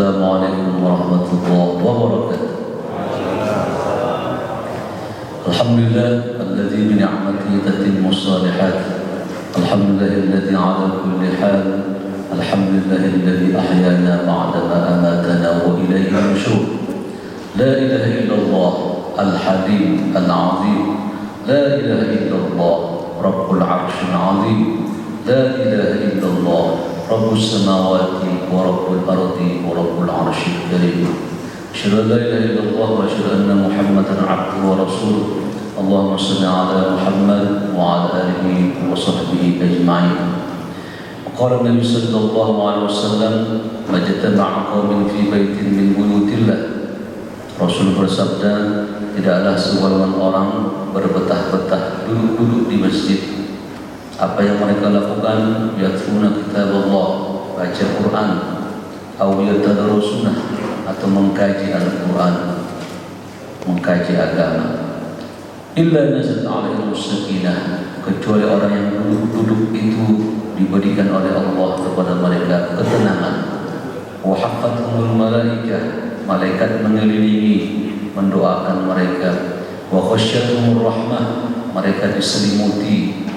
Assalamualaikum warahmatullahi wabarakatuh. Alhamdulillah alladzi bi ni'matihi tatimmu shalihat. Alhamdulillahilladzi 'ala kulli hal. Alhamdulillahilladzi ahyana ba'da ma amatana wa ilayhi nusyur. La ilaha illallah al-halim al-'azim. La ilaha illallah rabbul 'arsyil 'azim. La ilaha illallah rabbus samawati wa rabbul ardi wa rabbul 'arsyil karim. Asyhadu an la ilaha illallah wa asyhadu anna Muhammadan 'abduhu wa rasuluh. Allahumma shalli 'ala Muhammad wa 'ala alihi wa sahbihi ajma'in. Qala Nabi sallallahu alaihi wasallam, "Majtama'a qaumin fi baitin min buyutillah." Rasul bersabda, tidaklah segolongan orang berbetah-betah duduk-duduk di masjid. Apa yang mereka lakukan? Yatluna kitab Allah, baca Quran, atau yatadarusuna, atau mengkaji Al-Quran, mengkaji agama. Illa nazalat alaihim sakinah, kecuali orang yang duduk-duduk itu diberikan oleh Allah kepada mereka ketenangan. Wa hafathumul malaikah, malaikat mengelilingi, mendoakan mereka. Wa khasyatumur rahmah, mereka diselimuti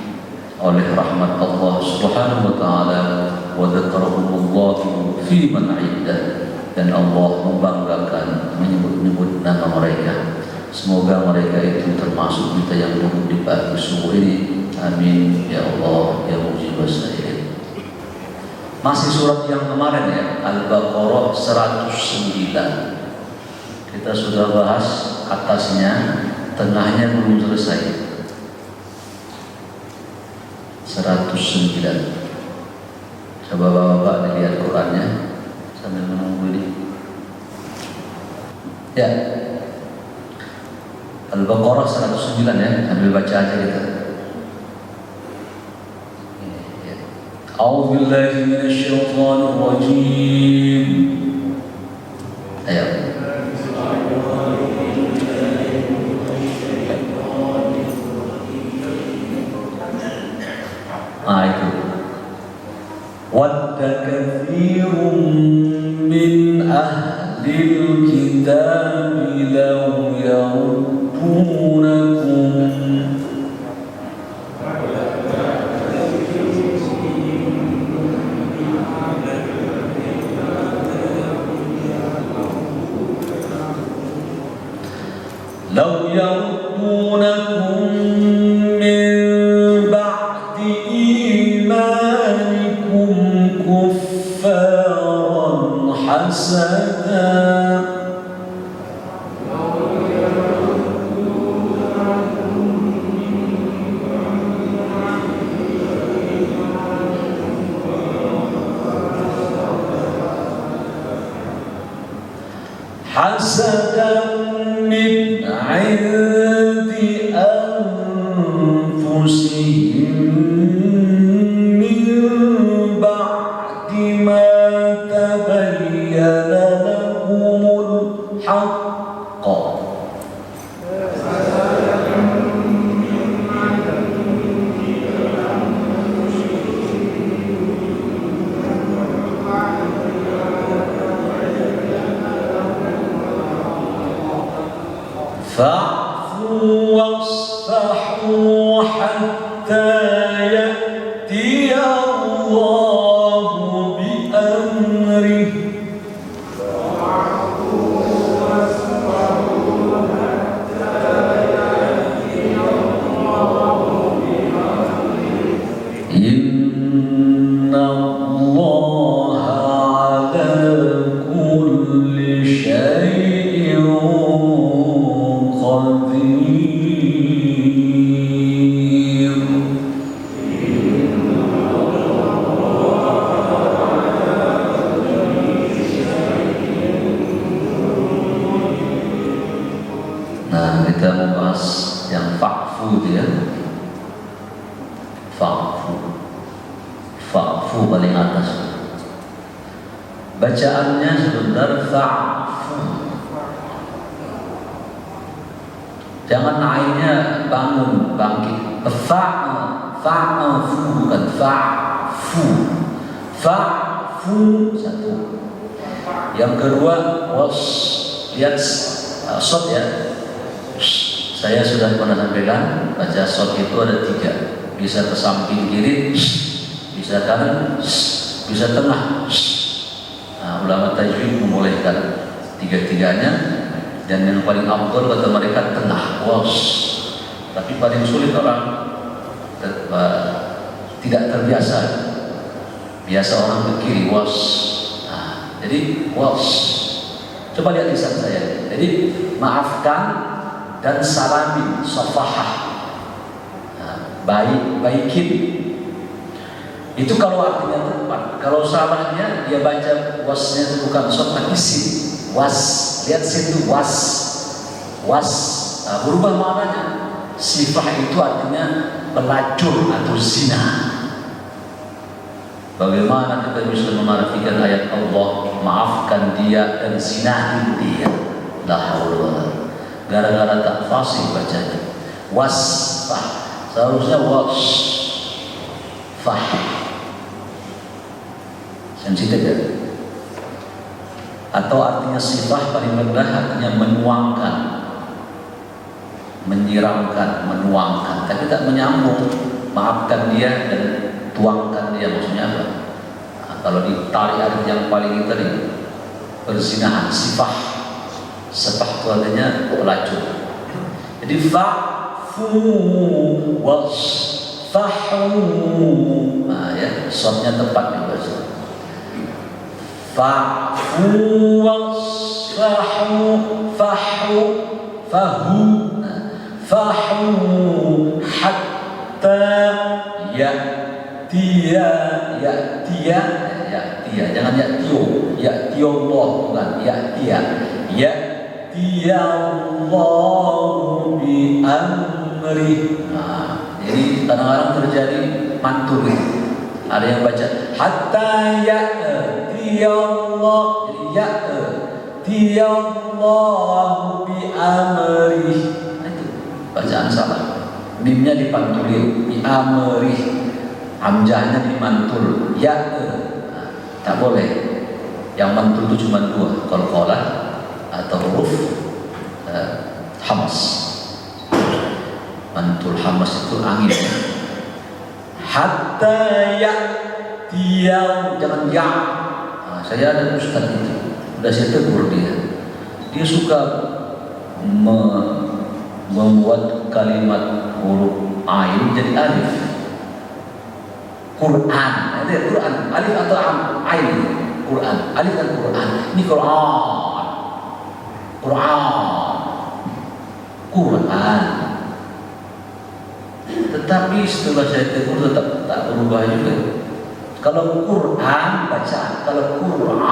oleh rahmat Allah Subhanahu wa taala. Wa dzakarahumullahu fi man 'indah, dan Allah membanggakan menyebut-nyebut nama mereka. Semoga mereka itu termasuk kita yang duduk di pagi subuh ini. Amin ya Allah ya mujibas sa'ilin. Masih surat yang kemarin ya, Al-Baqarah 109. Kita sudah bahas atasnya, tengahnya belum selesai. 109. Coba bapak dilihat Qurannya sambil menunggu ini. Ya, Al-Baqarah 109 ya, sambil baca aja kita. A'udzu billahi minasy syaithanir rajim. Ayo. Itu. Wadda katsirun min ahlil kitabi law yaruddunakum law yaruddunakum min ba'di imanikum kuffaran hasada. Hasadan min 'indi anfusihim min ba'di ma tabayyana lahumul haqq. Fa'fu wasfahu hatta ya'ti Allahu bi amrih. Inna Allaha 'ala kulli syai'in qadir. Nah, kita membahas yang fa'fu dia. Fa'fu paling atas. Bacaannya sebentar fa'fu. Jangan ainnya bangun, bangkit. Fa'fu bukan fa'fu. Fa'fu satu. Yang kedua, was, lihat shot ya. Saya sudah pernah sampaikan, baca shot itu ada 3, bisa ke samping kiri, bisa kanan, bisa tengah. Nah, ulama tajwid membolehkan 3-3-nya, dan yang paling afdal kata mereka tengah, was. Tapi paling sulit orang tidak terbiasa. Biasa orang ke kiri, was. Nah, jadi was. Coba lihat lisan saya. Jadi maafkan dan salami, safahah. Nah, baikin. Itu kalau artinya tepat. Kalau salahnya dia baca wasnya itu bukan sot tapi sin, was. Lihat sin itu was, was. Nah, berubah maknanya. Sifah itu artinya pelacur atau zina. Bagaimana kita bisa mengartikan ayat Allah, maafkan dia dan zinahin dia? La haula. Gara-gara tak fasih bacanya. Wasfah. Seharusnya wasfah. Sensitif ya? Atau artinya sifah paling mudah artinya menuangkan, menyiramkan, menuangkan, tapi tak menyambung. Maafkan dia dan tuangkan dia, maksudnya apa? Nah, kalau ditarik arti yang paling itu tadi, perzinahan, sifah. Sifah itu artinya pelacur. Jadi fa'fu wasfahu. Nah ya, shotnya tepat nih bahasa. Fa'fu wasfahu, fahu, fahu, fahu, hatta ya'tiya, jangan ya'tiya Allah, bukan ya'tiya Allah bi amri. Nah, jadi kadang-kadang terjadi mantul. Ada yang baca hatta ya'tiya Allah, jadi ya'tiya Allah bi amri. Nah, itu bacaan salah. Mimnya dipantulin, bi amri. Hamzahnya dimantul, nah, tak boleh. Yang mantul itu cuma 2, qalqalah atau huruf hamas. Mantul hamas itu angin. Hatta ya'tiya, jangan ya. Nah, saya ada ustaz itu, udah saya tegur dia. Dia suka membuat kalimat huruf ain jadi alif. Quran, ada Quran, alif atau ain. Quran, alif dan Quran. Ini Quran. Tetapi setelah saya tegur tetap tak berubah juga. Kalau Quran bacaan, kalau Quran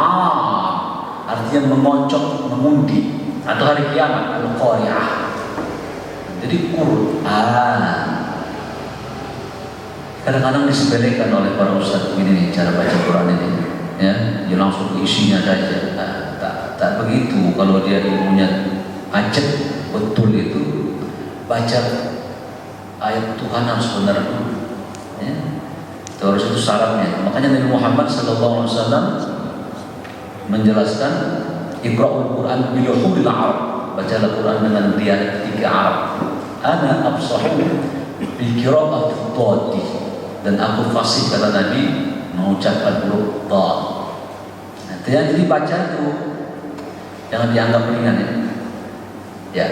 artinya mengoncok, mengundi, atau hari kiamat, al-qari'ah. Jadi Quran. Kadang-kadang disepelekan oleh para ustaz begini nih cara baca Quran ini, ya, dia langsung ke isinya saja. Nah, tak begitu. Kalau dia ilmunya acet betul itu, baca ayat Tuhan harus benar dulu, ya. Terus itu syaratnya. Makanya Nabi Muhammad SAW menjelaskan Iqra'ul Quran bil Arab, bacalah Quran dengan dialektika Arab. Ana absahu bi qira'ati dhadi, dan aku fasih kata Nabi mengucapkan huruf dha. Nah, jadi baca itu jangan dianggap ringan ya. Ya.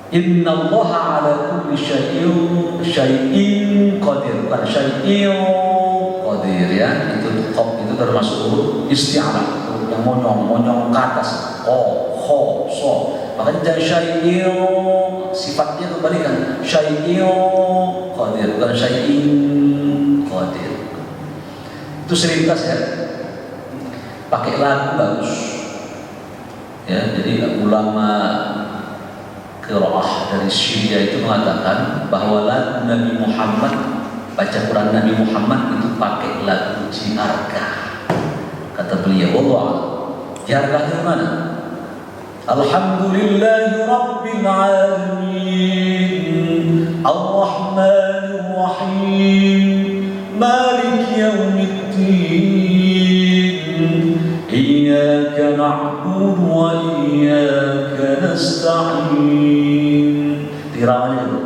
Innallaha ala kulli syai'in qadir, bukan syai'in qadir ya. Itu termasuk huruf isti'alah, huruf yang monyong ke atas. Kho, so. Makanya dari syai'in sifatnya kebalikan. Syai'in qadir, bukan syai'in qadir. Itu seringkas ya. Pakai lagu bagus. Ya, jadi ulama qiraah dari Syria itu mengatakan bahwa lagu Nabi Muhammad, baca Quran Nabi Muhammad itu pakai lagu Jiarkah. Kata beliau, Allah, Jiarkah itu mana? Alhamdulillahi Rabbil Alamin, Ar-Rahmanir Rahim, Malik Yawmiddin, mustaqim. Tirawanya itu.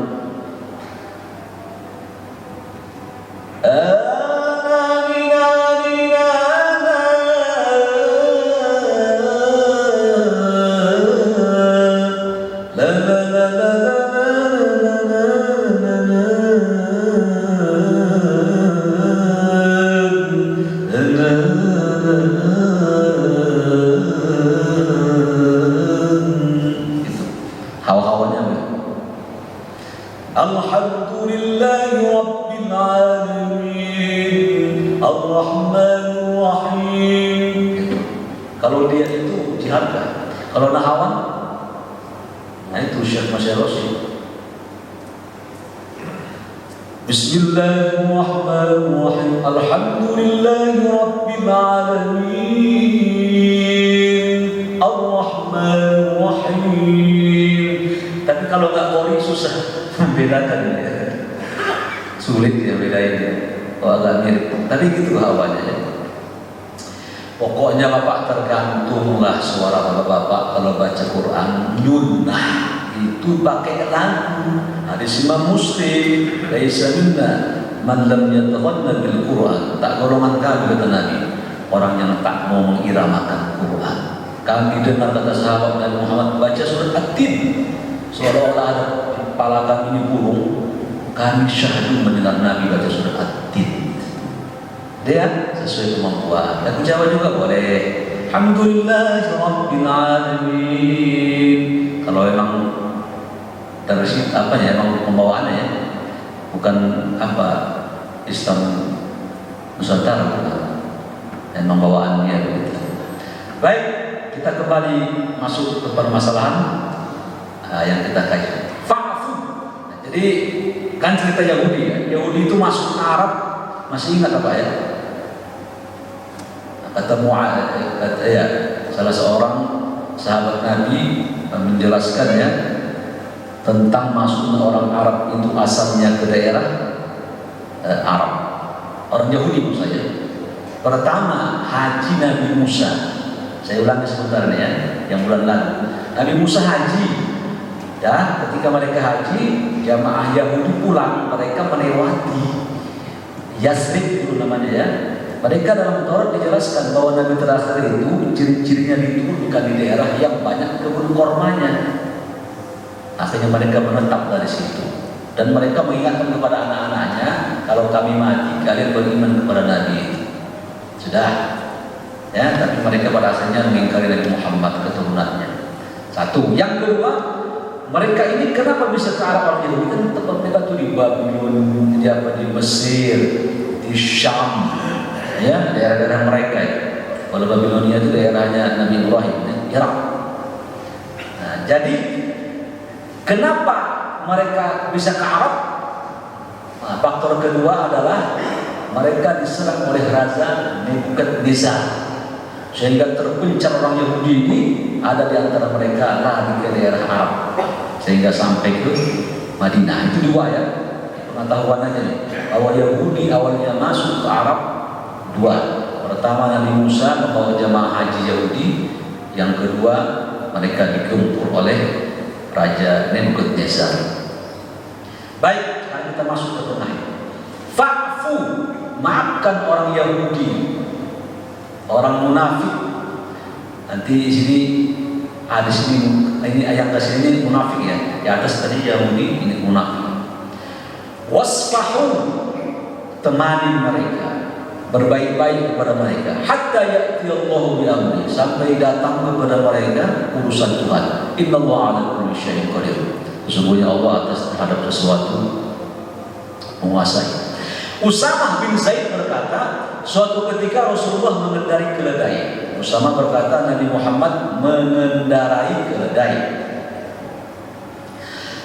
Alhamdulillahi Rabbil Alamin Ar-Rahmanir Rahim. Kalau dia itu jihad, kalau nahawan, nah itu Syekh Masyarakat. Bismillahirrahmanirrahim. Alhamdulillahi Rabbil Alamin Ar-Rahmanir Rahim. Tapi kalau nggak qori susah membedakan ya. Sulit ya bedainnya. Oh, agak mirip. Tapi gitu awalnya ya. Pokoknya Bapak tergantunglah suara Bapak kalau baca Quran nyunnah itu pakai lagu. Hadis Imam Muslim, laisa minna man lam yataghanna bil Quran. Tak golongan kami kata Nabi, orang yang tak mau mengiramakan Quran. Kami dengar kata sahabat Nabi Muhammad baca surat At-Tin, seolah-olah ada kepala kami ini burung. Kami syahdu mendengar Nabi baca surat At-Tin. Dia sesuai kemampuan. Aku jawab juga boleh. Alhamdulillahi Rabbil Alamin. Kalau memang terus apa ya, memang pembawaannya ya, bukan apa Islam Nusantara, bukan. Memang bawaannya begitu. Baik, kita kembali masuk ke permasalahan yang kita kaji. Fa'fu. Jadi kan cerita Yahudi ya. Yahudi itu masuk ke Arab, masih ingat apa ya? Kata Mu'ad, ya, salah seorang sahabat Nabi menjelaskan ya tentang masuknya orang Arab itu asalnya ke daerah Arab. Orang Yahudi maksud saya. Pertama haji Nabi Musa. Saya ulangi sebentar nih ya, yang bulan lalu. Nabi Musa haji. Ya, ketika mereka haji, jamaah Yahudi pulang, mereka melewati Yasrib itu namanya ya. Mereka dalam Taurat dijelaskan bahwa Nabi terakhir itu ciri-cirinya diturunkan di daerah yang banyak kebun kormanya. Akhirnya mereka menetap dari situ dan mereka mengingatkan kepada anak-anaknya, kalau kami mati kalian beriman kepada Nabi itu. Sudah, ya. Tapi mereka pada akhirnya mengingkari Nabi Muhammad keturunannya. Satu. Yang kedua, mereka ini kenapa bisa ke Arab? Orang Yahudi kan tempat mereka tuh di Babylon, di Mesir, di Syam. Ya, daerah-daerah mereka ya. Kalau Babilonia itu daerahnya Nabi Ibrahim, Irak. Nah, jadi kenapa mereka bisa ke Arab? Nah, faktor kedua adalah mereka diserang oleh Raja Nebukadnezar, sehingga terpencar orang Yahudi ini ada di antara mereka lari ke daerah Arab, sehingga sampai ke Madinah. Itu dua ya pengetahuan aja nih, bahwa Yahudi awalnya masuk ke Arab. Dua, pertama Nabi Musa membawa jamaah haji Yahudi, yang kedua mereka digempur oleh Raja Nebukadnezar. Baik, sekarang kita masuk ke tengah. Fa'fu, maafkan orang Yahudi, orang munafik. Nanti di sini hadis ini ayat atas ini munafik ya. Di atas tadi Yahudi, ini munafik. Wasfahu, temani mereka, berbaik-baik kepada mereka, hatta ya'ti Allahu bi amri, sampai datang kepada mereka urusan Tuhan. Innallaha 'ala kulli syai'in qadir. Sesungguhnya Allah atas terhadap sesuatu menguasai. Usamah bin Zaid berkata, suatu ketika Rasulullah mengendarai keledai. Usamah berkata, Nabi Muhammad mengendarai keledai.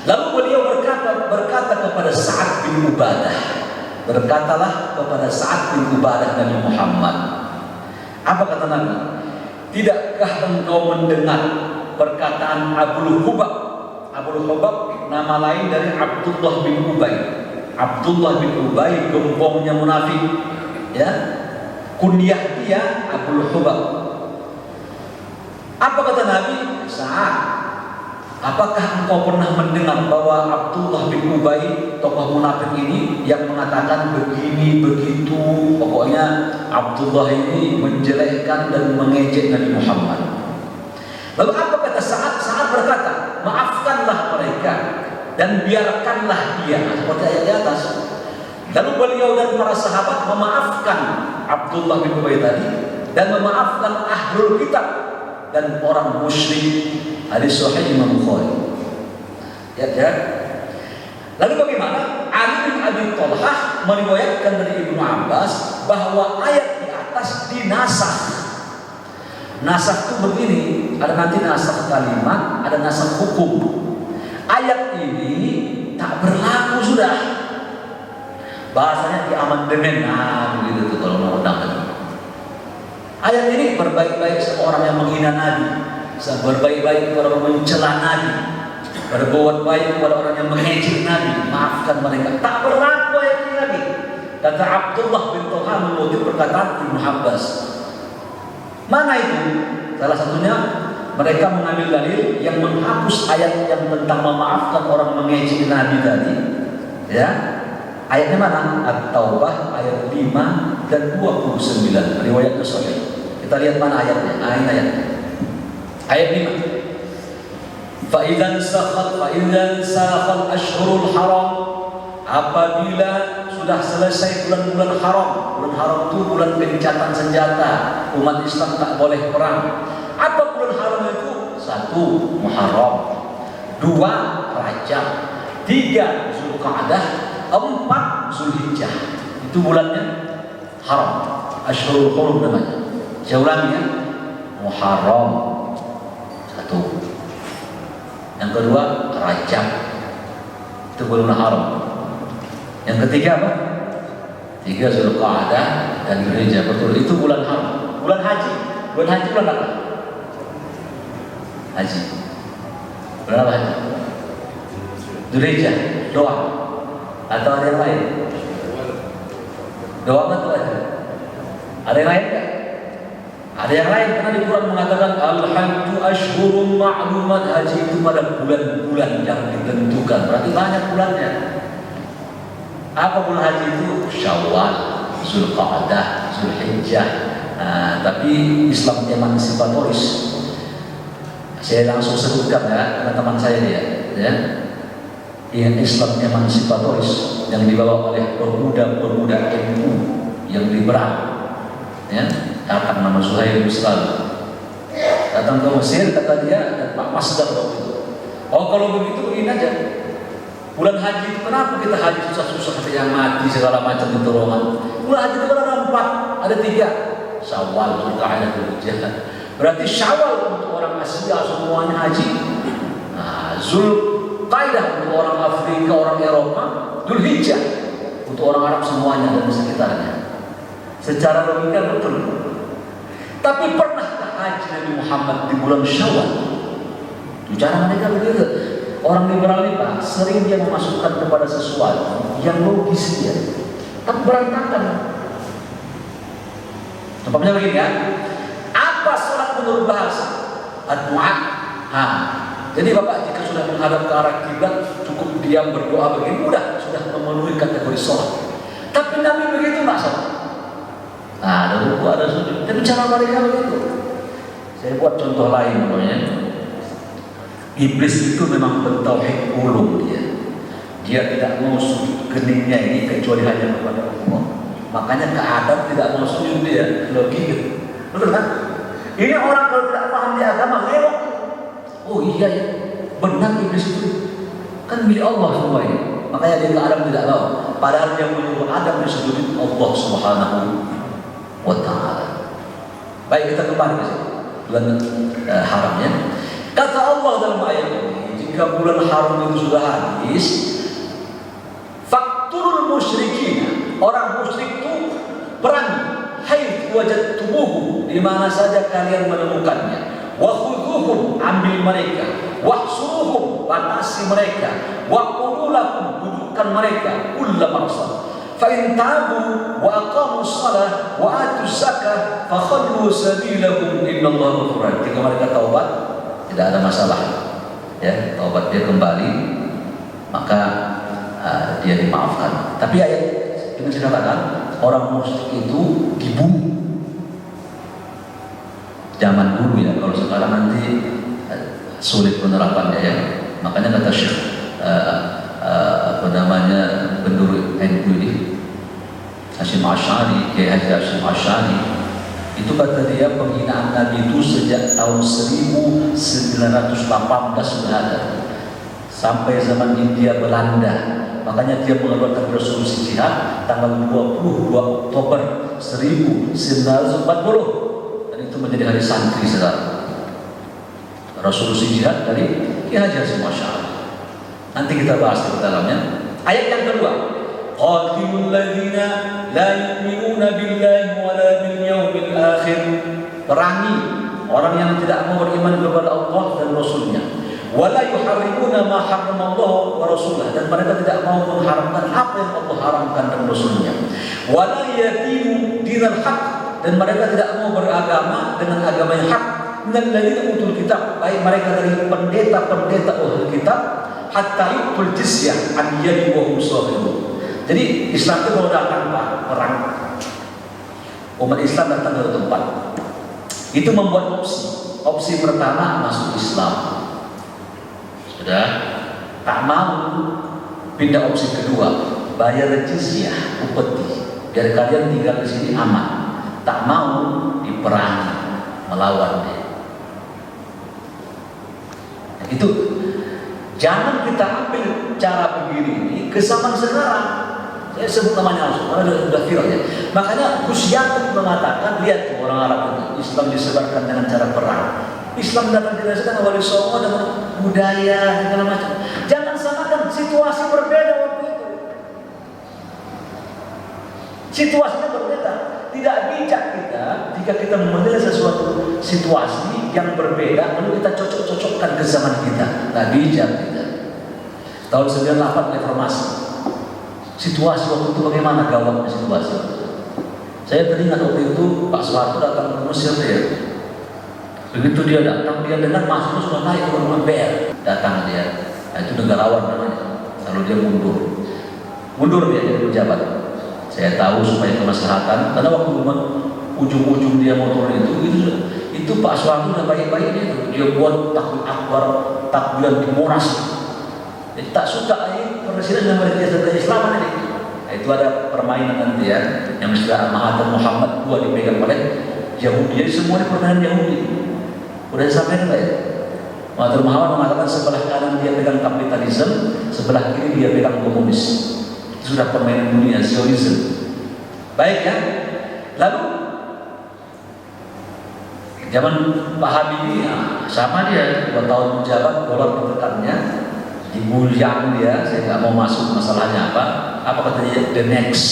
Lalu beliau berkata kepada Sa'ad bin Ubadah, berkatalah kepada Sa'ad bin Ubadah Nabi Muhammad. Apa kata Nabi? Tidakkah engkau mendengar perkataan Abul Hubab? Abul Hubab nama lain dari Abdullah bin Ubay. Abdullah bin Ubay gembongnya munafik. Ya, kunyah dia Abul Hubab. Apa kata Nabi? Sa'ad, Apakah engkau pernah mendengar bahwa Abdullah bin Ubay, tokoh munafik ini, yang mengatakan begini begitu, pokoknya Abdullah ini menjelekkan dan mengejek Nabi Muhammad. Lalu apa kata Sa'ad? Sa'ad berkata, maafkanlah mereka dan biarkanlah dia, seperti ayat di atas. Lalu beliau dan para sahabat memaafkan Abdullah bin Ubay tadi dan memaafkan ahlul kitab dan orang musyrik. Hadis sahih Imam Bukhari. Ya. Lalu bagaimana? Ali bin Abi Thalhah meriwayatkan dari Ibnu Abbas bahwa ayat di atas dinasakh. Nasakh itu begini, ada nanti nasakh kalimat, ada nasakh hukum. Ayat ini tak berlaku sudah. Bahasanya diamandemen, begitu tuh kalau undang-undang. Ayat ini berbaik-baik seorang yang menghina Nabi, berbaik-baik kepada orang mencela Nabi, berbuat baik kepada orang yang mengejek Nabi, maafkan mereka. Tak berlaku ayat ini lagi. Kata Abdullah bin Thalhah mengutip perkataan Ibnu Abbas. Mana itu? Salah satunya mereka mengambil dalil yang menghapus ayat yang tentang memaafkan orang mengejek Nabi tadi. Ya, ayatnya mana? At-Taubah ayat 5 dan 29. Riwayatnya sahih. Kita lihat mana ayatnya. Ayat. Ayat 5. Fa idzan sakhal ashhurul haram, apabila sudah selesai bulan-bulan haram. Bulan haram itu bulan gencatan senjata. Umat Islam tak boleh perang. Apa bulan haram itu? 1. Muharram, 2. Rajab, 3. Zulqa'dah, 4. Zulhijjah. Itu bulannya haram. Ashhurul hurum namanya. Saya ulangi ya. Muharram 1. Yang kedua Rajab, itu bulan haram. Yang ketiga apa? 3 Zulqa'dah dan Zulhijjah. Betul, itu bulan haram. Bulan haji. Bulan haji bulan apa? Haji. Bulan apa haji? Zulhijjah. Doa. Atau ada yang lain? Doa betul aja. Ada yang lain enggak? Ada yang lain, karena di Quran mengatakan al-hajju ashhurun ma'lumat, haji itu pada bulan-bulan yang ditentukan. Berarti banyak bulannya. Apa bulan haji itu? Syawal, Zulqa'dah, Zulhijjah. Tapi Islam emansipatoris. Saya langsung sebutkan ya, teman-teman saya dia, ya. Yang Islam emansipatoris yang dibawa oleh pemuda-pemuda NU yang liberal, ya. Datang nama Zuhair Misral, datang ke Mesir, kata dia, dan Pak Masdar waktu itu. Oh kalau begitu ini aja. Bulan haji itu kenapa kita haji susah-susah, ada yang mati segala macam di terowongan. Bulan haji itu ada 4, ada 3. Syawal, Zulqa'dah, Zulhijjah. Berarti Syawal untuk orang Asia semuanya haji. Zulqa'dah untuk orang Afrika, orang Eropa. Zulhijjah untuk orang Arab semuanya dan sekitarnya. Secara logika betul. Tapi pernahkah haji Nabi Muhammad di bulan Syawal? Cara mereka begitu. Orang liberal ini Pak, sering dia memasukkan kepada sesuatu yang logis dia, tapi berantakan. Contohnya begini ya. Apa sholat menurut bahasa? Ad-du'a. Jadi Bapak jika sudah menghadap ke arah kiblat, cukup diam berdoa begini, mudah, sudah memenuhi kategori sholat. Tapi Nabi begitu nggak sholat. Ada ruku, ada sujud. Tapi cara mereka begitu. Saya buat contoh lain namanya. Iblis itu memang bertauhid ulum dia. Dia tidak mau sujud keningnya ini kecuali hanya kepada Allah. Makanya ke Adam tidak mau sujud dia. Logika. Betul kan? Ini orang kalau tidak paham di agama lewat. Oh iya ya, benar iblis itu kan milik Allah semua ini. Makanya dia ke Adam tidak mau. Padahal yang menyuruh Adam disujudin Allah Subhanahu wa ta'ala. Baik, kita kembali ke sini. Bulan haramnya. Kata Allah dalam ayat ini, jika bulan haram itu sudah habis, fakturul musyrikin, orang musyrik itu perangi, haitsu wajadtumuhum, di mana saja kalian menemukannya, wa khudhuhum, ambil mereka, wahsuruhum, batasi mereka, wa qululakum, dudukkan mereka, kulla marsad. Fa in tabu wa aqamus shalah wa atuz zakah fa khallu sabilahum innallaha ghafurur rahim. Jika mereka taubat, tidak ada masalah. ya, taubat dia kembali, maka dia dimaafkan. Tapi ayat ini saya katakan orang musyrik itu dibunuh. Zaman dulu ya, kalau sekarang nanti sulit penerapannya ya. Makanya kata Syekh pendiri NU ini, Hasyim Asy'ari, Kiai Haji Hasyim Asy'ari, itu kata dia penghinaan Nabi itu sejak tahun 1918 sudah ada sampai zaman India Belanda. Makanya dia mengeluarkan resolusi jihad tanggal 22 Oktober 1940 dan itu menjadi hari santri sekarang. Resolusi jihad dari Kiai Haji Hasyim Asy'ari. Nanti kita bahas di dalamnya. Ayat yang kedua, qatilul ladzina la yu'minuna billahi wa la bil yaumil akhir. Perangi orang yang tidak mau beriman kepada Allah dan Rasulnya. Wa la yuharrimuna ma harrama Allah wa Rasulah, dan mereka tidak mau mengharamkan apa yang Allah haramkan dan Rasulnya. Wa la yadinu dinal haq, dan mereka tidak mau beragama dengan agama yang hak. Dan dari utul kitab, baik mereka dari pendeta-pendeta ahli kitab, hatta yu'tul jizyah an yadi wa hum saghirun. Jadi Islam itu kalau datang perang, umat Islam datang ke tempat, itu membuat opsi. Opsi pertama masuk Islam, sudah. Tak mau pindah opsi kedua, bayar jizyah, upeti, biar kalian tinggal di sini aman. Tak mau diperangi, melawan dia. Itu jangan kita ambil cara begini ini ke zaman sekarang. Saya sebut namanya langsung, karena sudah viral ya. Makanya Gus Yakub mengatakan, lihat tuh orang Arab itu, Islam disebarkan dengan cara perang. Islam datang dirasakan oleh Songo dengan budaya segala macam. Jangan samakan, situasi berbeda waktu itu. Situasinya berbeda. Tidak bijak kita jika kita menilai sesuatu situasi yang berbeda lalu kita cocok-cocokkan ke zaman kita. Tidak bijak kita. Tahun 98 reformasi, situasi waktu itu bagaimana gawatnya situasi? Saya teringat waktu itu Pak Soeharto datang ke Mesir ya. Begitu dia datang, dia dengar mahasiswa sudah naik ke rumah BR. Datang dia, nah, itu negarawan namanya. Lalu dia mundur dia jadi pejabat. Saya tahu supaya kemaslahatan, karena waktu ujung-ujung dia motor itu Pak Soeharto sudah baik-baik dia buat takbir akbar, takbiran di Monas. Jadi tak suka ini presiden yang berkaitan Islam ini. Nah, itu ada permainan nanti ya, yang Mr. Mahathir Muhammad dua dipegang oleh Yahudi. Jadi semuanya permainan Yahudi. Udah sampai enggak ya? Mahathir Muhammad mengatakan sebelah kanan dia pegang kapitalisme, sebelah kiri dia pegang komunis. Sudah permainan dunia, Zionisme. Baik ya. Lalu zaman Pak Habibie ya, sama dia 2 tahun menjabat, dolar ditekannya, dibuliang dia. Saya nggak mau masuk masalahnya apa kata dia, the next.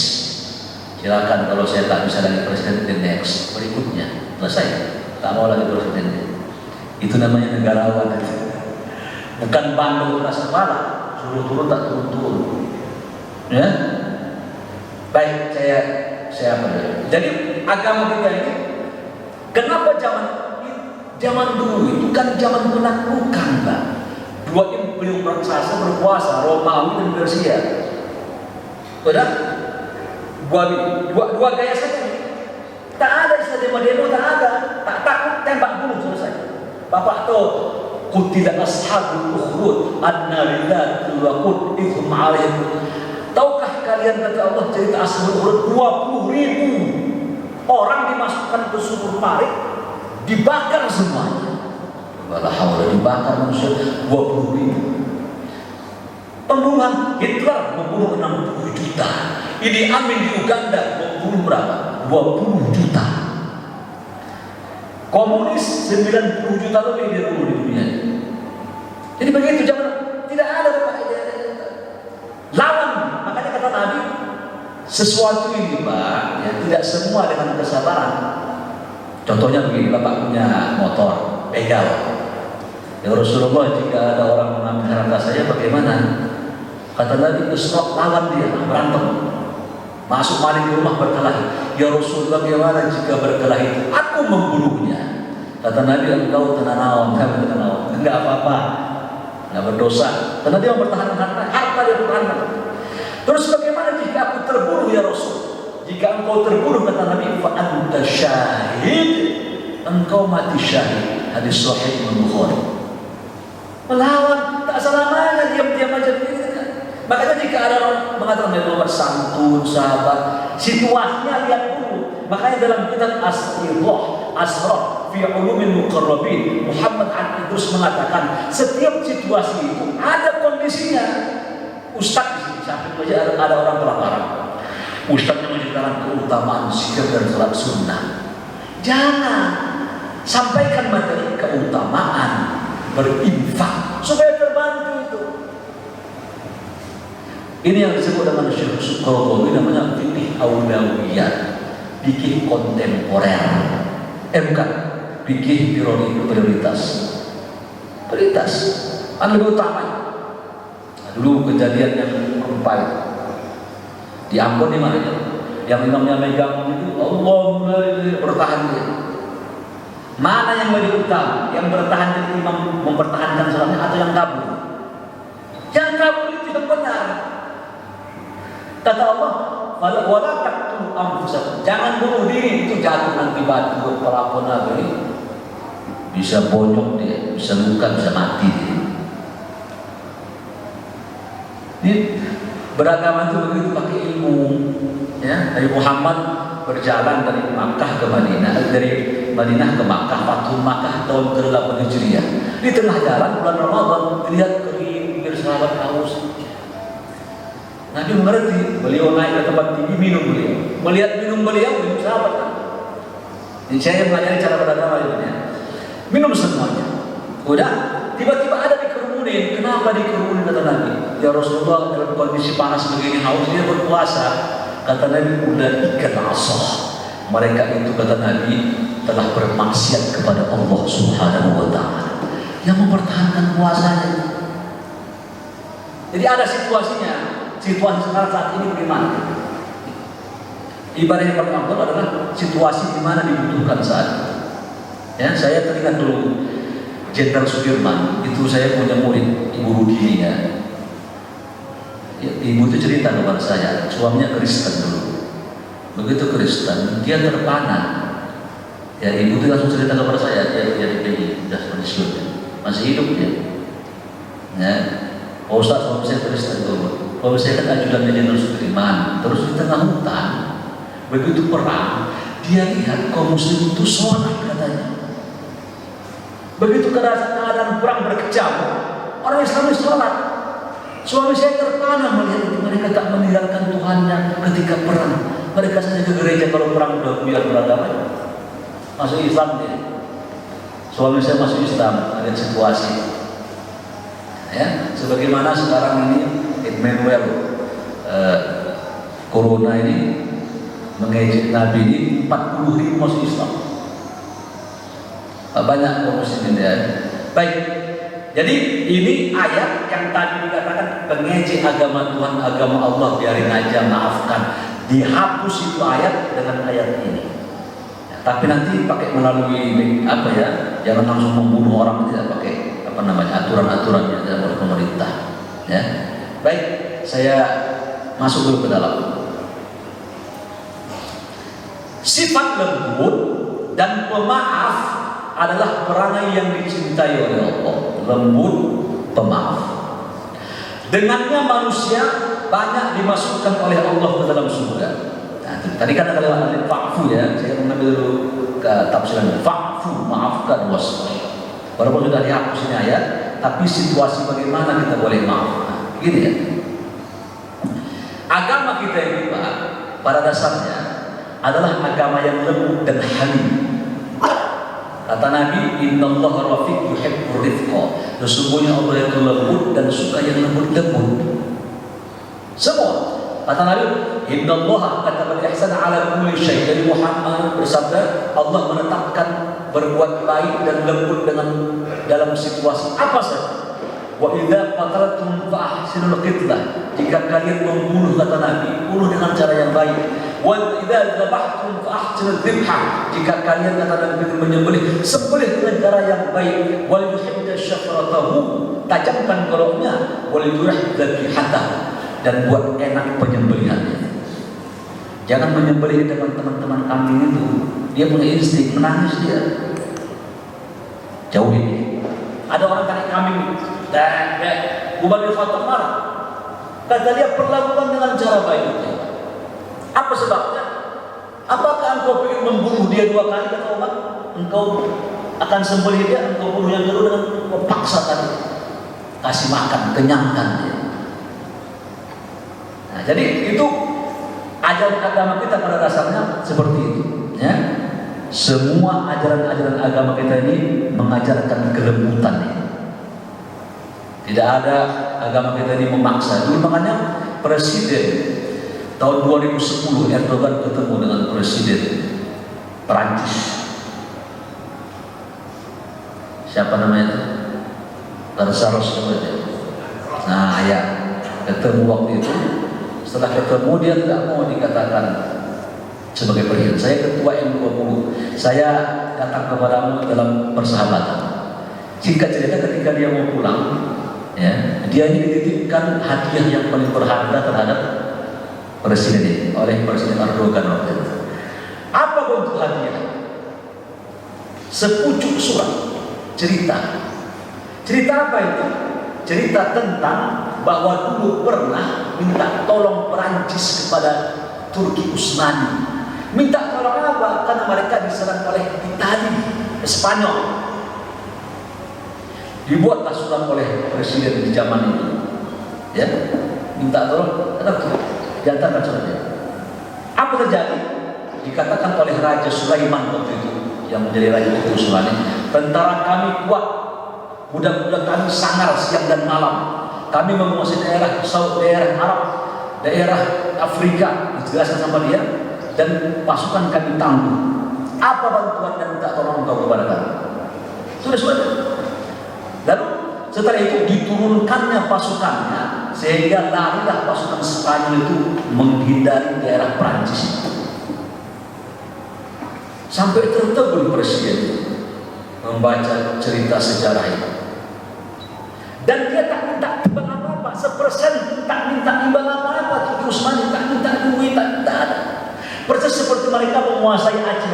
Silakan, kalau saya tak bisa lagi presiden, the next berikutnya selesai. Tak mau lagi presiden. Itu namanya negarawan. Bukan bandel keras kepala, suruh turun tak turun. Ya, baik saya apa ya? Jadi agama kita ini, kenapa zaman dulu itu kan zaman penaklukan, Pak. 2 imperium raksasa berkuasa, Romawi dan Persia. Udah, dua gaya saja. Tak ada istilah demo, tak ada. Tak takut tembak bunuh selesai. Bapak tahu, qutila ashabul ukhdud an-nar dhatul waqud idhum 'alaihim. Tahukah kalian, kata Allah, cerita ashabul ukhdud, 20.000 orang dimasukkan ke sumur parit, dibakar semuanya. Wala haula, dibakar manusia 20.000. Pembunuhan Hitler membunuh 60 juta. Idi Amin di Uganda membunuh berapa? 20 juta. Komunis 90 juta lebih dia bunuh di dunia. Jadi begitu, jangan, tidak ada lawan. Makanya kata Nabi, sesuatu ini Pak, ya, tidak semua dengan kesabaran. Contohnya begini, Bapak punya motor, begal. Ya Rasulullah, jika ada orang mengambil harta saya, bagaimana? Kata Nabi, usrok, lawan dia, berantem. Masuk maling ke rumah berkelahi. Ya Rasul, bagaimana jika berkelahi? Aku membunuhnya. Kata Nabi, engkau tenang, enggak apa-apa. nggak berdosa, karena dia mempertahankan harta dia pertahankan. Terus bagaimana jika aku terbunuh ya Rasul? Jika engkau terbunuh kata Nabi, fa anta syahid, engkau mati syahid. Hadis sahih Bukhari. Melawan, tak selamanya diam-diam aja begini. Makanya jika ada orang mengatakan Muhammad santun, sahabat, situasinya lihat dulu. Makanya dalam kitab Asraf fi Ulumil Muqarrabin, Muhammad Al-Idrus mengatakan setiap situasi itu ada kondisinya. Ustaz di sini, sampai saja ada orang kelaparan. Ustaznya menceritakan keutamaan zikir dan salat sunnah. Jangan sampaikan materi keutamaan berinfak supaya terbantu itu. Ini yang disebut dengan Syekh Suqrawi, namanya fikih aulawiyah, fikih kontemporer. Bukan, fikih prioritas. Prioritas. Lebih utama. Dulu kejadian yang rumpai di Ambon di mana? Yang imamnya megang itu Allah mulai bertahan dia. Mana yang lebih utama? Yang bertahan jadi imam mempertahankan salatnya atau yang kabur? Yang kabur itu yang benar. Kata Allah, wala taqtulu anfusakum. Jangan bunuh diri, itu jatuh nanti batu pelapon Nabi. Bisa bonyok dia, bisa luka, bisa mati dia. Ini beragama itu begitu pakai ilmu. Ya, Nabi Muhammad berjalan dari Makkah ke Madinah, dari Madinah ke Makkah, Fathul Makkah tahun ke-8 Hijriah. Di tengah jalan bulan Ramadan, lihat kering, bersahabat haus. Nabi mengerti, beliau naik ke tempat tinggi, minum beliau. Melihat minum beliau, minum sahabat. Jadi saya mengajari cara beragama ya. Minum semuanya. Udah, tiba-tiba ada dikerumunin. Kenapa dikerumunin kata Nabi? Ya Rasulullah dalam kondisi panas begini haus dia berpuasa. Kata Nabi, udah ikan asah. Mereka itu kata Nabi telah bermaksiat kepada Allah Subhanahu wa Ta'ala yang mempertahankan puasanya. Jadi ada situasinya. Situasi sekarang saat ini bagaimana? Ibadah yang pertama adalah situasi di mana dibutuhkan saat itu. Ya, saya teringat dulu Jenderal Sudirman, itu saya punya murid, Ibu Rudini ya. Ibu itu cerita kepada saya, suaminya Kristen dulu. Begitu Kristen, dia terpana. Ya, ibu itu langsung cerita kepada saya, dia sudah pensiun, masih hidup dia. Ya, Pak Ustaz, suami saya Kristen dulu. Kalau saya kan ajudannya Jenderal Sudirman, terus di tengah hutan, begitu perang, dia lihat kaum muslim itu sholat katanya. Begitu keadaan perang berkecam, orang Islam sholat. Suami saya terpana melihat itu, mereka tak meninggalkan Tuhannya ketika perang. Mereka saja ke gereja kalau perang udah biar beragama. Masuk Islam dia. Suami saya masuk Islam, ada situasi. Ya, sebagaimana sekarang ini Emmanuel Corona ini mengejek Nabi ini 40.000 masuk Islam. Banyak kaum muslimin ya. Baik. Jadi ini ayat yang tadi dikatakan pengejek agama Tuhan, agama Allah biarin aja, maafkan. Dihapus itu ayat dengan ayat ini. Ya, tapi nanti pakai melalui apa ya? Jangan langsung membunuh orang, tidak pakai apa namanya aturan-aturan yang ada oleh pemerintah. Ya. Baik, saya masuk dulu ke dalam. Sifat lembut dan pemaaf adalah perangai yang dicintai oleh Allah. Lembut, pemaaf. Dengannya manusia banyak dimasukkan oleh Allah ke dalam surga. Nah, tadi kan ada kalimat fa'fu ya. Saya mengambil dulu ke tafsiran fa'fu, maafkan wasfah. Walaupun sudah dihapus ini ayat, tapi situasi bagaimana kita boleh maaf. Nah, gini ya. Agama kita ini Pak, pada dasarnya adalah agama yang lembut dan halim. Kata Nabi, innallaha rafiq yuhibbur rifqa. Sesungguhnya Allah itu lembut dan suka yang lembut-lembut. Semua. Kata Nabi, innallaha katabal ihsana ala kulli syai'. Jadi Muhammad bersabda, Allah menetapkan berbuat baik dan lembut dengan dalam situasi apa saja. Wa idza qataltum fa ahsinul qitlah. Jika kalian membunuh, kata Nabi, bunuh dengan cara yang baik. Wa idza dzabhtum fa ahsinul dzibhah. Jika kalian, kata Nabi, menyembelih, sembelih dengan cara yang baik. Wal yuhidda syafratahu, tajamkan goloknya. Wal yurih dzabihatahu, dan buat enak penyembelihannya. Jangan menyembelih dengan teman-teman kambing itu. Dia punya insting, menangis dia. Jauh ini. Ada orang tarik kambing, Ubay bin Khattab marah. Kata dia, perlakukan dengan cara baik. Apa sebabnya? Apakah engkau ingin membunuh dia 2 kali, kata Umar? Engkau akan sembelih dia, engkau bunuh yang kedua dengan memaksa tadi. Kasih makan, kenyangkan dia. Nah, jadi itu ajaran agama kita pada dasarnya seperti itu, ya. Semua ajaran-ajaran agama kita ini mengajarkan kelembutan ya. Tidak ada agama kita ini memaksa. Dulu makanya presiden tahun 2010 Erdogan ketemu dengan presiden Perancis. Siapa namanya itu? Charles saja. Nah ya, ketemu waktu itu. Setelah ketemu dia tidak mau dikatakan sebagai presiden. Saya ketua M20. Saya datang kepadamu dalam persahabatan. Singkat cerita, ketika dia mau pulang, ya, dia ini dititipkan hadiah yang paling berharga terhadap presiden ini oleh Presiden Erdogan waktu itu. Apa bentuk hadiah? Sepucuk surat cerita. Cerita apa itu? Cerita tentang bahwa dulu pernah minta tolong Perancis kepada Turki Utsmani. Minta tolong apa? Karena mereka diserang oleh Italia, Spanyol. Dibuatlah surat oleh presiden di zaman itu, ya, minta tolong, diantarkan suratnya. Apa terjadi? Dikatakan oleh Raja Sulaiman waktu itu, yang menjadi Raja Turki Utsmani, tentara kami kuat, budak-budak kami sangar siang dan malam. Kami menguasai daerah Arab, daerah Afrika, dijelaskan sama dia, dan pasukan kami tangguh. Apa bantuan dan minta tolong engkau kepada kami? Sudah. Lalu setelah itu diturunkannya pasukannya, sehingga larilah pasukan Spanyol itu menghindari daerah Prancis. Sampai tertegun presiden membaca cerita sejarah itu. Dan dia tak minta imbal apa-apa, 1% tak minta imbal apa-apa. Turki Utsmani tak minta duit, tak ada. Persis seperti mereka menguasai Aceh.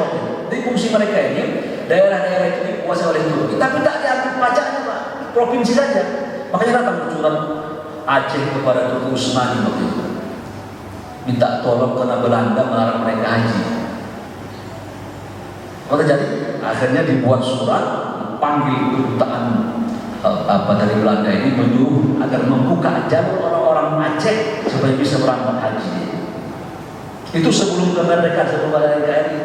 Di fungsi mereka ini, daerah-daerah itu dikuasai oleh Turki, tapi tak diambil pajaknya, Pak. Provinsi saja. Makanya datang surat Aceh kepada Turki Utsmani waktu itu. Minta tolong karena Belanda melarang mereka haji. Apa terjadi? Akhirnya dibuat surat, panggil kedutaan dari Belanda ini, menyuruh agar membuka jalur orang-orang Aceh supaya bisa berangkat haji. Itu sebelum kemerdekaan, sebelum ada NKRI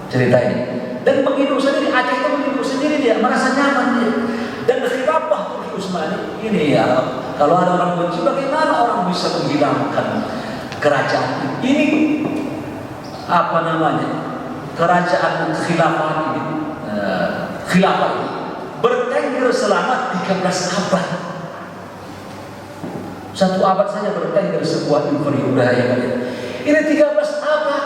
cerita ini. Dan menghidup sendiri, Aceh itu menghidup sendiri, dia merasa nyaman dia. Dan khilafah Turki Utsmani ini ya, kalau ada orang benci, bagaimana orang bisa menghilangkan kerajaan ini? Apa namanya? Kerajaan khilafah ini, khilafah ini bertengger selama 13 abad. 1 abad saja bertengger sebuah imperium budaya. Ini 13 abad.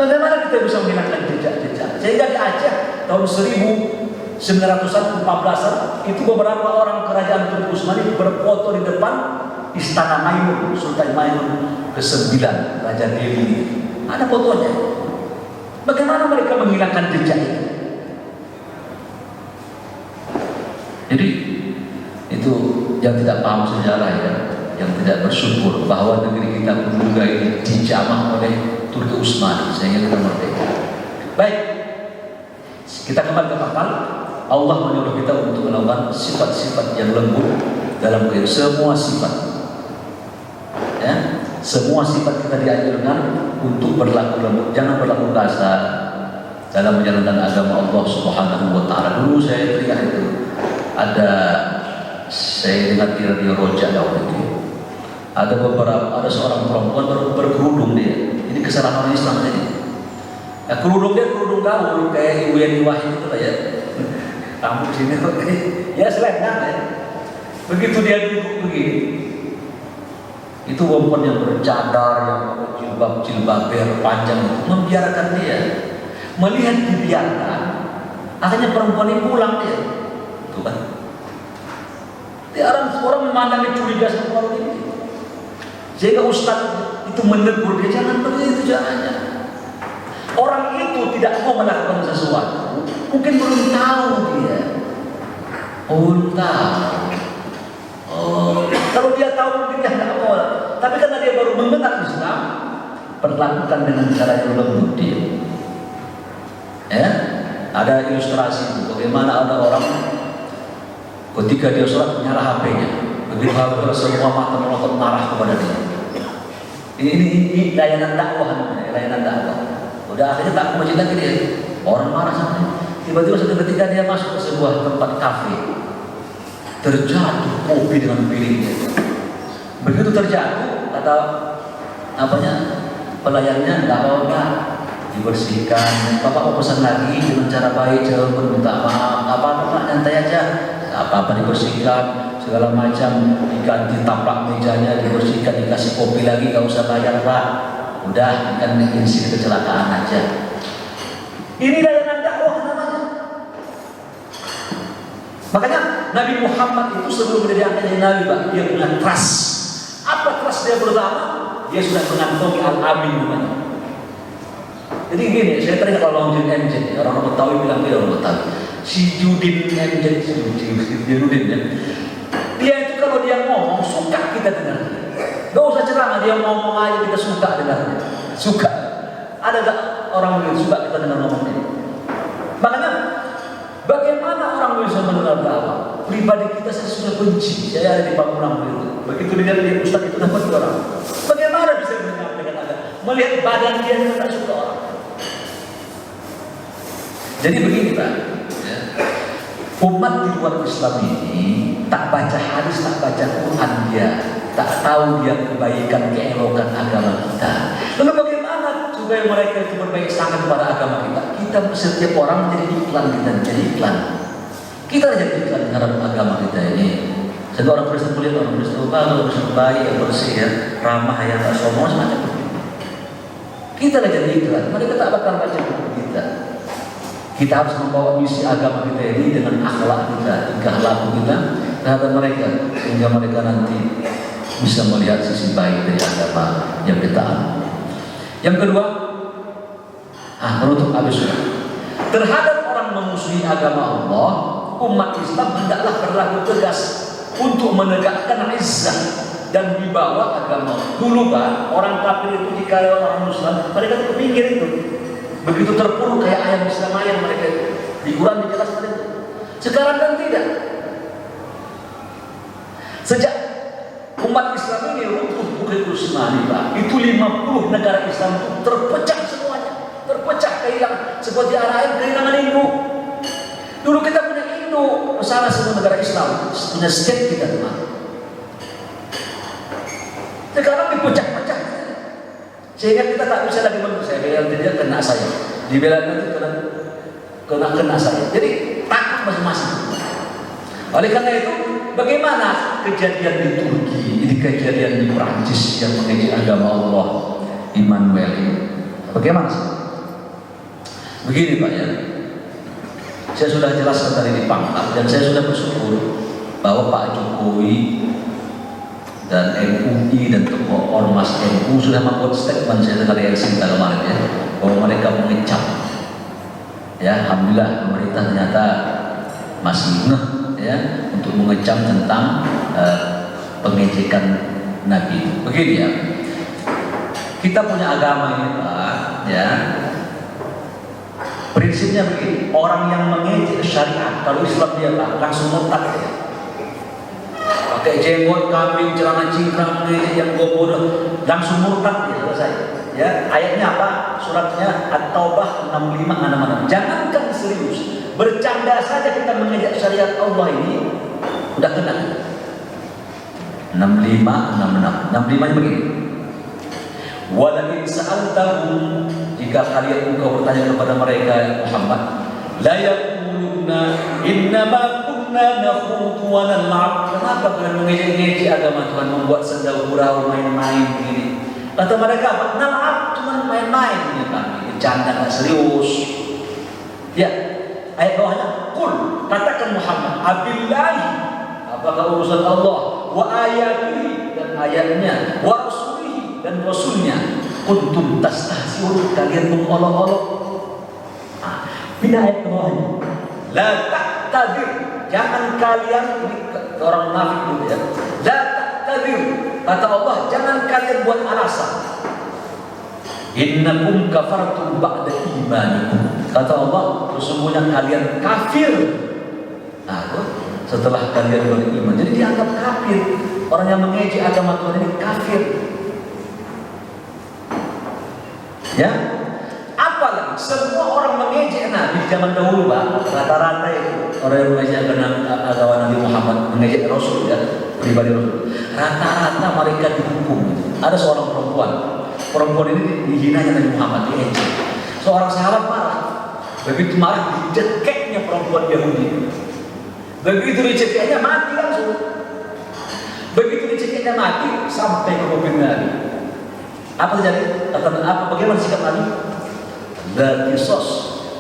Bagaimana kita bisa menghilangkan jejak-jejak? Sehingga di Aceh tahun 1914 itu beberapa orang kerajaan Turki Utsmani berfoto di depan Istana Maimun, Sultan Maimun ke-9, Raja Delhi. Ada fotonya. Bagaimana mereka menghilangkan jejak itu? Jadi itu yang tidak paham sejarah ya, yang tidak bersyukur bahwa negeri kita pun juga ini dijamah oleh Turki Utsmani sehingga kita merdeka. Baik, kita kembali ke akal. Allah menyuruh kita untuk melakukan sifat-sifat yang lembut dalam kehidupan. Semua sifat, ya, semua sifat kita dianjurkan untuk berlaku lembut, jangan berlaku kasar dalam menjalankan agama Allah Subhanahu wa Ta'ala. Dulu saya teriak itu, saya dengar di radio Roja waktu itu, ada seorang perempuan berkerudung dia. Ini kesalahan orang Islam ini. Ya, kerudung dia kerudung gaul kayak Ibu Yeni Wahid itu lah ya. Kamu di sini ya selendang ya. Begitu dia duduk begini, itu perempuan yang bercadar, yang pakai jilbab panjang itu membiarkan dia. Melihat dibiarkan, akhirnya perempuan ini pulang dia. Tuh kan? Orang memandangnya curiga sama orang ini. Sehingga Ustaz itu menegur dia, jangan begitu caranya. Orang itu tidak mau melakukan sesuatu, mungkin belum tahu dia. Belum tahu. Kalau dia tahu mungkin dia tidak mau. Tapi karena dia baru mengenal Islam, perlakukan dengan cara yang lembut dia. Ya, ada ilustrasi itu. Bagaimana ada orang ketika dia sholat menyala HP-nya, begitu habis semua mata melotot marah kepada dia. Ini layanan dakwah namanya, layanan dakwah. Udah akhirnya tak mau lagi dia. Orang marah sama dia. Tiba-tiba suatu ketika dia masuk ke sebuah tempat kafe, terjatuh kopi dengan piringnya. Begitu terjatuh, kata pelayannya, nggak apa-apa, dibersihkan. Bapak mau pesan lagi dengan cara baik, jangan minta maaf, apa-apa, nyantai aja. Apa-apa dibersihkan, segala macam, diganti taplak mejanya, dibersihkan, dikasih kopi lagi, nggak usah bayar Pak. Udah, kan insiden kecelakaan aja. Ini layanan dakwah namanya. Makanya Nabi Muhammad itu sebelum menjadi Nabi, Pak, dia punya trust. Apa trust dia pertama? Dia sudah mengantongi Al-Amin namanya. Jadi gini, saya teringat kalau Judin MJ, orang Betawi bilang dia orang Betawi. Si Judin MJ, si Judin ya. Dia itu kalau dia ngomong suka kita dengar. Gak usah ceramah, dia ngomong aja kita suka dengarnya. Suka. Ada gak orang yang suka kita dengar ngomongnya? Makanya bagaimana orang bisa mendengar dakwah? Pribadi kita saya sudah benci. Saya ada di Pamulang itu. Begitu dia Ustaz itu dapat orang. Bagaimana bisa menyampaikan agama? Melihat badan dia tidak suka orang. Jadi begini Pak, ya. Umat di luar Islam ini tak baca hadis, tak baca Quran dia, tak tahu dia kebaikan, keelokan agama kita. Lalu bagaimana supaya mereka itu berbaik sangat kepada agama kita? Kita setiap orang menjadi iklan, kita jadi iklan. Kita jadi iklan terhadap agama kita ini. Satu orang Kristen kuliah, orang Kristen orang Kristen baik, yang bersih, ya, ramah, yang tak sombong, semacam itu. Kita jadi iklan, mereka tak bakal baca buku kita. Kita harus membawa misi agama kita ini dengan akhlak kita, tingkah laku kita terhadap mereka, sehingga mereka nanti bisa melihat sisi baik dari agama yang kita anut. Yang kedua, menutup habis sudah. Terhadap orang memusuhi agama Allah, umat Islam hendaklah berlaku tegas untuk menegakkan izzah dan dibawa agama. Dulu Pak, orang kafir itu jika ada orang Muslim, mereka itu berpikir itu. Begitu terpuruk kayak ayam Islam mereka itu. Di Quran dijelaskan itu. Sekarang kan tidak. Sejak umat Islam ini runtuh Bukit Usmani Pak, itu 50 negara Islam itu terpecah semuanya. Terpecah, kehilangan. Seperti air kehilangan induk. Dulu kita punya induk, salah semua negara Islam, punya state kita teman. Sekarang dipecah-pecah. Sehingga kita tak bisa lagi saya bela dia kena saya, dibela nanti kena saya. Jadi takut masing-masing. Oleh karena itu, bagaimana kejadian di Turki, ini kejadian di Prancis yang mengejek agama Allah, Immanuel ini? Bagaimana sih? Begini Pak ya, saya sudah jelaskan tadi di pangkat dan saya sudah bersyukur bahwa Pak Jokowi dan MUI dan tokoh ormas NU sudah membuat statement, saya dengar yang singkat kemarin ya, bahwa mereka mengecam. Ya, alhamdulillah pemerintah ternyata masih ngeh ya untuk mengecam tentang pengejekan Nabi. Begini ya, kita punya agama ini Pak ya. Prinsipnya begini, orang yang mengejek syariat kalau Islam dia Pak langsung murtad ya. Pakai jenggot, kambing, celana cingkrang, yang bodoh, langsung murtad ya selesai. Ya, ayatnya apa? Suratnya At-Taubah 65 66. Jangankan serius, bercanda saja kita mengejek syariat Allah ini udah kena. 65 66. 65 begini. Wala in sa'altahum, jika kalian engkau bertanya kepada mereka Muhammad, la yaquluna innama kunna nakhudu wa nal'ab. Kenapa kalian mengejek-ngejek agama Tuhan, membuat senda gurau, main-main begini? Kata mereka, nal'ab cuma main-main ini kami, bercanda nggak serius. Ya, ayat bawahnya, kul, katakan Muhammad, abillahi, apakah urusan Allah, wa ayatihi, dan ayatnya, wa rasulihi, dan rasulnya, kuntum tastahzi'un, kalian mengolok-olok. Pindah ayat ke bawahnya, la ta'tadir, jangan kalian, ini orang munafik dulu ya, la ta'tadir, kata Allah, jangan kalian buat alasan. Innakum kafartum ba'da imanikum, kata Allah, sesungguhnya kalian kafir setelah kalian beriman. Jadi dianggap kafir. Orang yang mengejek agama Tuhan ini kafir. Ya, apalagi semua orang mengejek Nabi zaman dahulu, Pak. Rata-rata itu orang yang mengejek agama Nabi Muhammad, mengejek Rasul ya, pribadi Rasul. Rata-rata mereka dihukum. Ada seorang perempuan ini dihinanya Nabi Muhammad, diejek. Seorang sahabat marah. Begitu marah, dicekeknya perempuan Yahudi. Begitu dicekeknya mati langsung. Begitu dicekeknya mati sampai ke kuping Nabi. Apa terjadi? Kata apa? Bagaimana sikap Nabi? La qisas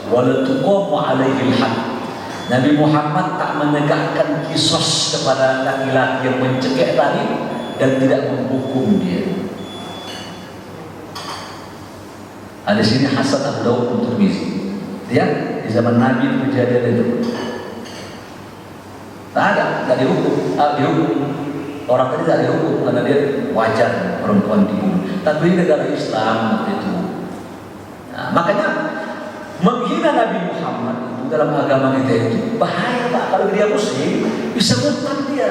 wa la tuqamu alaihi al-had. Nabi Muhammad tak menegakkan kisos kepada laki-laki yang mencekik tadi dan tidak menghukum dia. Ada sini Hasan Abu Daud Tirmizi. Ya, di zaman Nabi itu kejadian itu. Tak dihukum. Orang tadi tak dihukum karena dia wajar perempuan dibunuh. Tapi ini negara Islam waktu itu. Nah, makanya menghina Nabi Muhammad itu dalam agama kita itu bahaya, Pak. Kalau dia Muslim bisa murtad dia.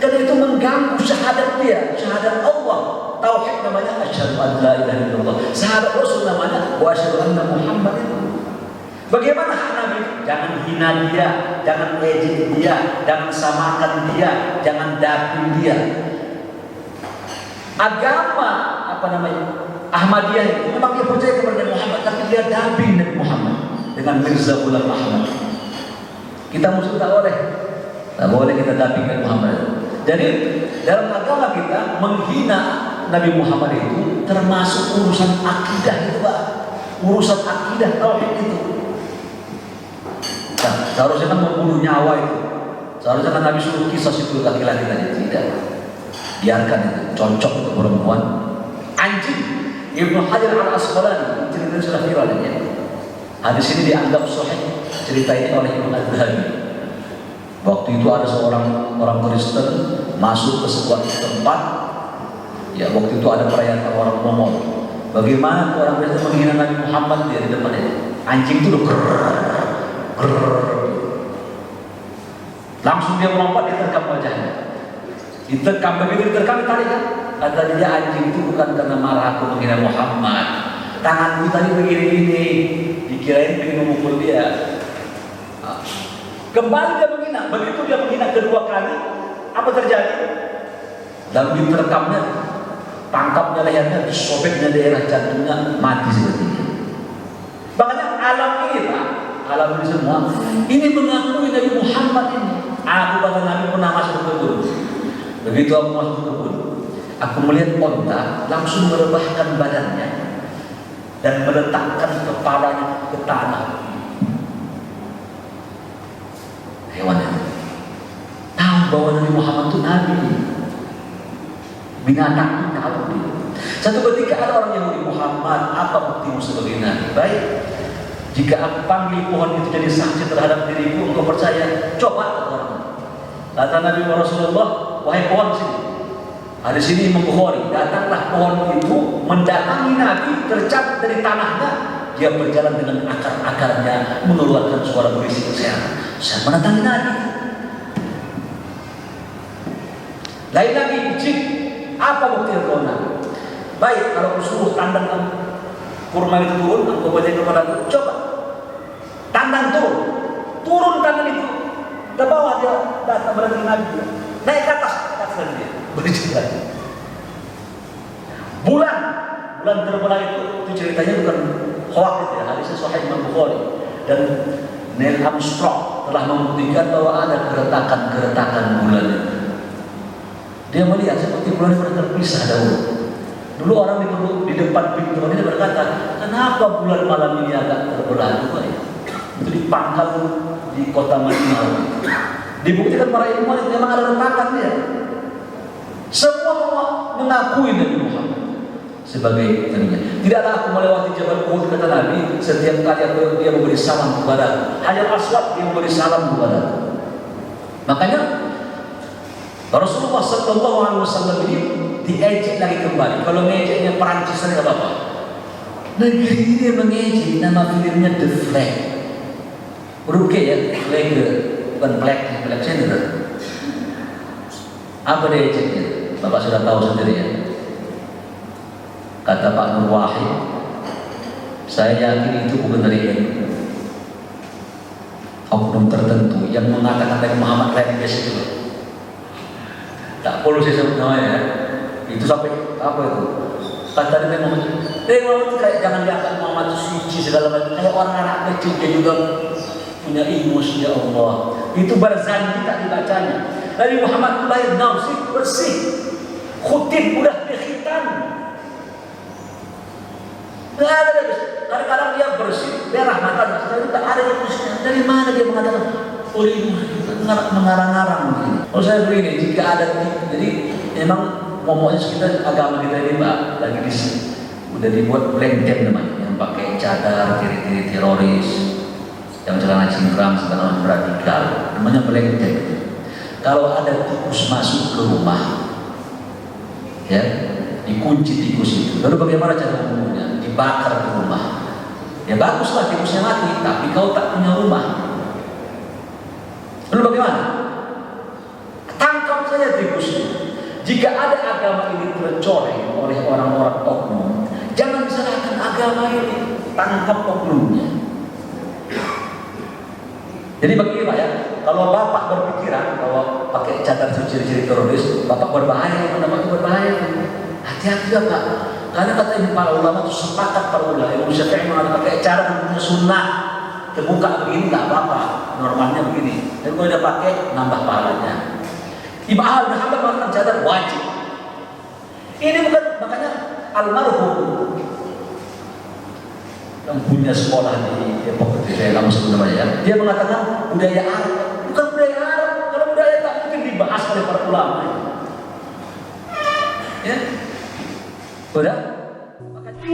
Karena itu mengganggu syahadat dia, syahadat Allah. Tauhid namanya asyhadu an la ilaha illallah. Syahadat Rasul namanya wa asyhadu anna Muhammad itu. Bagaimana hak Nabi? Jangan hina dia, jangan ejek dia, jangan samakan dia, jangan dapin dia. Agama Ahmadiyah itu memang dia percaya kepada Nabi Muhammad, tapi dia dapin Nabi Muhammad dengan Mirza Ghulam Ahmad. Kita Muslim tak boleh kita dapin Nabi Muhammad. Jadi dalam agama kita menghina Nabi Muhammad itu termasuk urusan akidah itu, Pak. Urusan akidah tauhid itu. Nah, seharusnya kan membunuh nyawa itu. Seharusnya kan Nabi suruh kisah itu laki-laki tadi. Tidak. Biarkan itu. Cocok untuk perempuan. Anjing. Ibnu Hajar al-Asqalani. Ceritanya sudah viral ya. Hadis ini dianggap sahih. Cerita ini oleh Ibnu Al-Dhahabi. Waktu itu ada seorang orang Kristen masuk ke sebuah tempat. Ya, waktu itu ada perayaan orang Mongol. Bagaimana orang Kristen menghina Nabi Muhammad di depannya? Anjing itu udah langsung dia melompat, diterkam wajahnya. Diterkam, begitu diterkam tarik kan? Kata dia, anjing itu bukan karena marah aku menghina Muhammad. Tanganku tadi begini-gini, dikirain pengen memukul dia. Kembali dia menghina. Begitu dia menghina kedua kali, apa terjadi? Dalam diterkamnya, tangkapnya lehernya, disobeknya daerah jantungnya, mati seperti itu. Makanya alam ini, Pak, alam ini semua ini mengakui Nabi Muhammad ini. Aku kata Nabi pernah masuk ke kebun. Begitu aku masuk ke kebun, aku melihat onta langsung merebahkan badannya dan meletakkan kepalanya ke tanah. Hewan itu tahu bahwa Nabi Muhammad itu Nabi. Binatang itu tahu dia. Satu ketika ada orang Yahudi, Muhammad, apa buktimu sebagai Nabi? Baik, jika aku panggil pohon itu jadi saksi terhadap diriku, engkau percaya? Coba. Kata Nabi Rasulullah, wahai pohon sini. Ada sini Imam Bukhari, datanglah pohon itu mendatangi Nabi, tercabut dari tanahnya, dia berjalan dengan akar-akarnya, mengeluarkan suara berisik. Saya mendatangi Nabi. Lain lagi, jin, apa bukti kau Nabi? Baik, kalau aku suruh tandang kurma itu turun, aku baca kepadaku, coba tandang turun tangan itu ke bawah, dia datang berarti Nabi, naik ke atas dia berjalan. Bulan terbelah itu ceritanya bukan hoax itu ya, hadisnya Sahih Imam Bukhari. Dan Neil Armstrong telah membuktikan bahwa ada keretakan-keretakan bulan itu. Dia melihat seperti bulan itu terpisah dahulu. Dulu orang di depan pintu ini berkata, kenapa bulan malam ini agak terbelah juga ya? Itu di pangkal di kota Madinah. Dibuktikan para ilmuwan itu memang ada retakan dia. Semua mengakui Nabi Muhammad sebagai nabinya. Tidaklah aku melewati Jabal Uhud, kata Nabi, setiap kali dia memberi salam kepada Hajar Aswad, dia memberi salam kepada. Makanya Rasulullah SAW ini diejek lagi kembali. Kalau ngejeknya Perancis tidak apa-apa. Negeri ini mengejek, nama filmnya The Flag. Huruf G ya, flag, bukan flag center. Apa dia ejeknya? Bapak sudah tahu sendiri ya. Kata Pak Nur Wahid, saya yakin itu bukan dari oknum tertentu yang mengatakan dari Muhammad Rendes itu. Tak perlu saya sebut namanya ya. Itu sampai apa itu? Kata dari Muhammad itu kayak jangan diangkat Muhammad suci segala macam. Kayak orang anak kecil dia juga punya ilmu, ya Allah. Itu Barzanji tak dibacanya. Dari Muhammad itu lahir nausih bersih, khutib udah dikhitan. Kadang-kadang dia bersih, dia rahmatan. Itu tak ada yang bersih. Dari mana dia mengatakan? Oh ini mengarang-arang begini. Oh saya begini, jika ada, jadi memang momoknya kita agama kita ini Mbak lagi di sini udah dibuat blanket namanya, yang pakai cadar, ciri-ciri teroris, yang celana cingkrang segala macam radikal, namanya blanket. Kalau ada tikus masuk ke rumah, ya dikunci tikus itu, lalu bagaimana cara membunuhnya? Dibakar di rumah. Ya baguslah tikusnya mati, tapi kau tak punya rumah. Lalu bagaimana? Tangkap saja tikusnya. Jika ada agama ini tercoreng oleh orang-orang oknum, jangan salahkan agama ini, tangkap oknumnya. Jadi begini Pak ya, kalau Bapak berpikiran bahwa pakai cadar itu ciri-ciri teroris, Bapak berbahaya, Bapak berbahaya. Hati-hati ya Pak. Karena kata ini para ulama itu sepakat para ulama, Imam Syafi'i mengatakan pakai cadar sunnah. Terbuka begini tak apa-apa, normalnya begini. Dan kalau dia pakai nambah pahalanya. Imam Ahmad bin Hanbal mengatakan cadar wajib. Ini bukan, makanya almarhum yang punya sekolah di Depok itu saya lama sebelum namanya ya. Dia mengatakan budaya Arab, bukan budaya Arab. Kalau budaya tak mungkin dibahas oleh para ulama. Ya, udah. Makanya